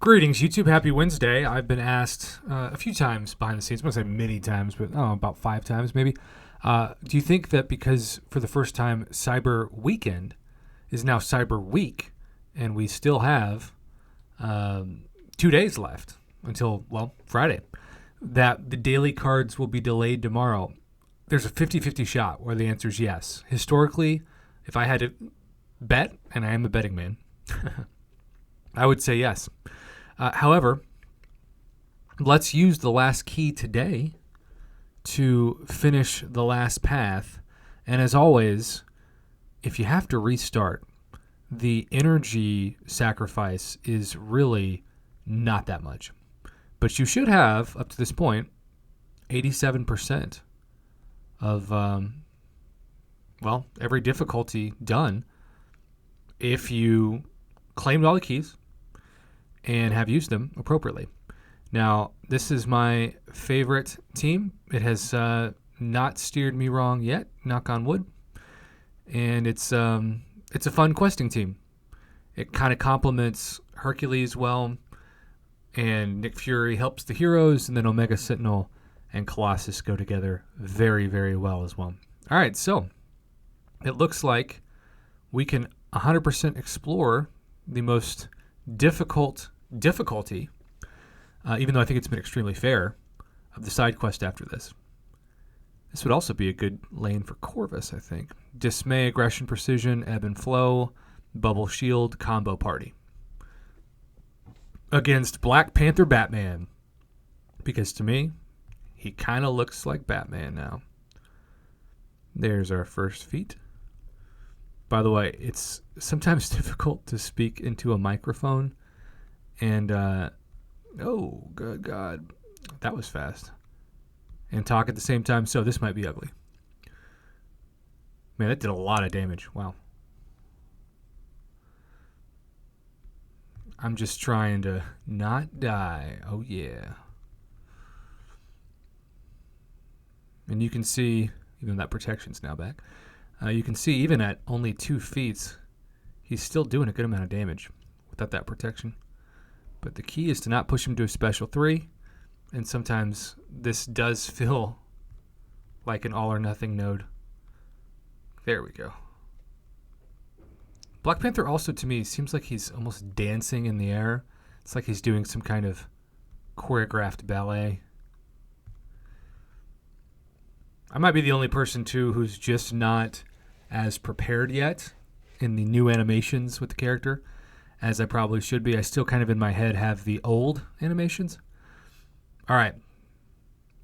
Greetings, YouTube. Happy Wednesday. I've been asked a few times behind the scenes. I'm going to say many times, but about 5 times maybe. Do you think that because for the first time Cyber Weekend is now Cyber Week, and we still have 2 days left until, well, Friday, that the daily cards will be delayed tomorrow? There's a 50-50 shot where the answer is yes. Historically, if I had to bet, and I am a betting man, I would say yes. However, let's use the last key today to finish the last path. And as always, if you have to restart, the energy sacrifice is really not that much. But you should have, up to this point, 87% of, every difficulty done if you claimed all the keys and have used them appropriately. Now, this is my favorite team. It has not steered me wrong yet, knock on wood. And it's a fun questing team. It kind of complements Hercules well, and Nick Fury helps the heroes, and then Omega Sentinel and Colossus go together very, very well as well. All right, so it looks like we can 100% explore the most difficulty, even though I think it's been extremely fair, of the side quest after this. This would also be a good lane for Corvus, I think. Dismay, Aggression, Precision, Ebb and Flow, Bubble Shield, Combo Party. Against Black Panther Batman. Because to me, he kind of looks like Batman now. There's our first feat. By the way, it's sometimes difficult to speak into a microphone. And, oh, good God. That was fast. And talk at the same time, so this might be ugly. Man, that did a lot of damage. Wow. I'm just trying to not die. Oh, yeah. And you can see, even that protection's now back, you can see even at only 2 feet, he's still doing a good amount of damage without that protection. But the key is to not push him to a special 3, and sometimes this does feel like an all or nothing node. There we go. Black Panther also, to me, seems like he's almost dancing in the air. It's like he's doing some kind of choreographed ballet. I might be the only person, too, who's just not as prepared yet in the new animations with the character as I probably should be. I still kind of in my head have the old animations. All right.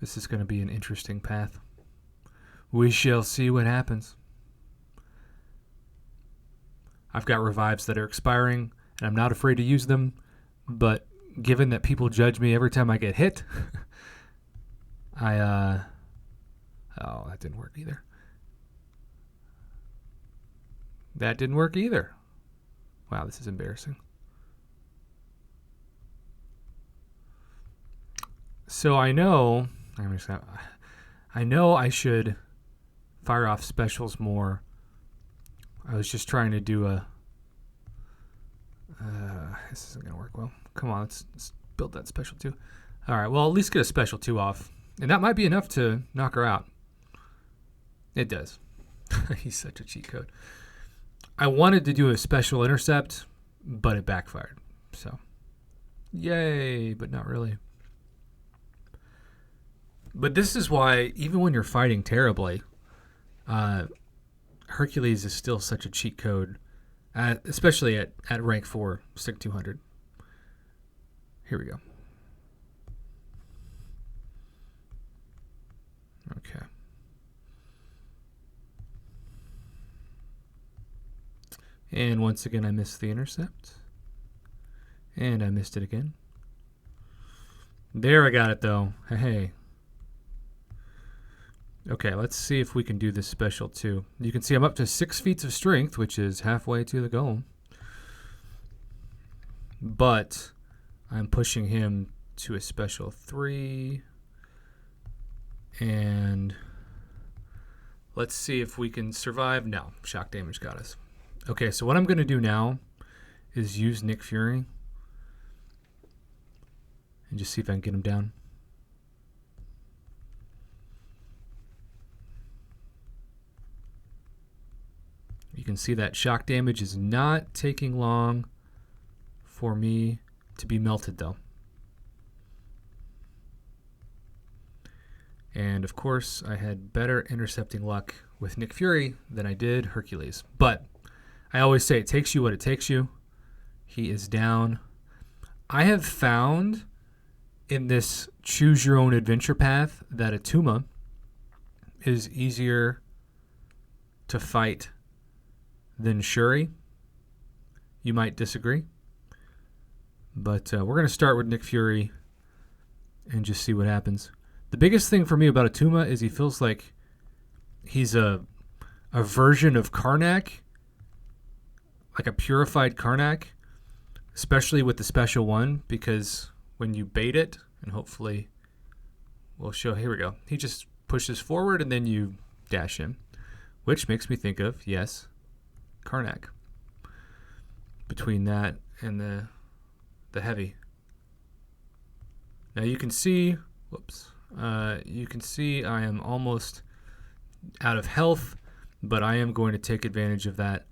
This is going to be an interesting path. We shall see what happens. I've got revives that are expiring, and I'm not afraid to use them, but given that people judge me every time I get hit, oh, that didn't work either. That didn't work either. Wow, this is embarrassing. So I know I should fire off specials more. I was just trying to do a... this isn't going to work well. Come on, let's build that special 2. All right, well, at least get a special 2 off. And that might be enough to knock her out. It does. He's such a cheat code. I wanted to do a special intercept, but it backfired. So, yay, but not really. But this is why, even when you're fighting terribly, Hercules is still such a cheat code, especially at rank 4, stick 200. Here we go. Okay. And once again, I missed the intercept. And I missed it again. There, I got it, though. Hey. Okay, let's see if we can do this special, too. You can see I'm up to 6 feats of strength, which is halfway to the goal. But I'm pushing him to a special 3. And let's see if we can survive. No, shock damage got us. Okay, so what I'm going to do now is use Nick Fury and just see if I can get him down. You can see that shock damage is not taking long for me to be melted, though. And, of course, I had better intercepting luck with Nick Fury than I did Hercules. But I always say it takes you what it takes you. He is down. I have found in this choose-your-own-adventure path that Attuma is easier to fight than Shuri. You might disagree. But we're going to start with Nick Fury and just see what happens. The biggest thing for me about Attuma is he feels like he's a version of Karnak, like a purified Karnak, especially with the special one, because when you bait it, and hopefully we'll show, here we go. He just pushes forward and then you dash him, which makes me think of, yes, Karnak. Between that and the heavy. Now you can see, you can see I am almost out of health, but I am going to take advantage of that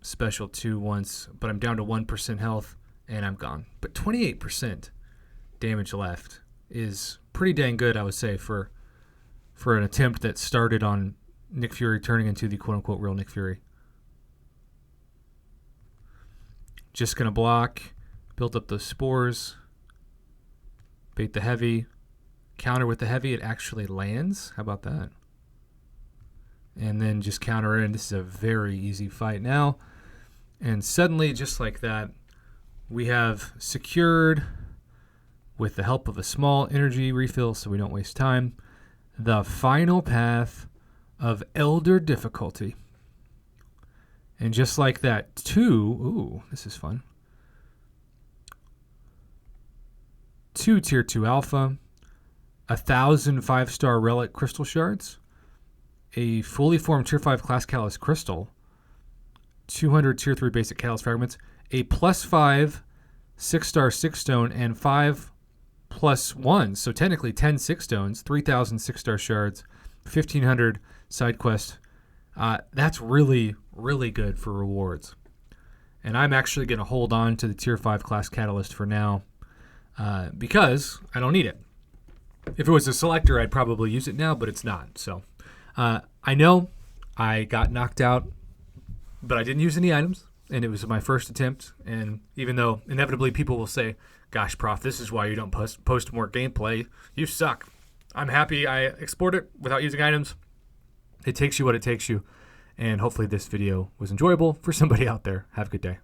special 2 once, but I'm down to 1% health and I'm gone. But 28% damage left is pretty dang good, I would say, for an attempt that started on Nick Fury turning into the quote-unquote real Nick Fury. Just going to block, build up those spores, bait the heavy, counter with the heavy. It actually lands. How about that? And then just counter in. This is a very easy fight now. And suddenly, just like that, we have secured, with the help of a small energy refill so we don't waste time, the final path of Elder difficulty. And just like that, this is fun. 2 Tier 2 Alpha, 1,000 5-star Relic Crystal Shards, a fully formed Tier 5 Class Catalyst Crystal, 200 Tier 3 Basic Catalyst Fragments, a +5 6-star 6-stone, and 5 +1, so technically 10 6-stones, 3,000 6-star shards, 1,500 side quest. That's really, really good for rewards. And I'm actually going to hold on to the Tier 5 Class Catalyst for now because I don't need it. If it was a selector, I'd probably use it now, but it's not. So I know I got knocked out, but I didn't use any items, and it was my first attempt. And even though inevitably people will say, gosh, Prof, this is why you don't post more gameplay. You suck. I'm happy I export it without using items. It takes you what it takes you. And hopefully this video was enjoyable for somebody out there. Have a good day.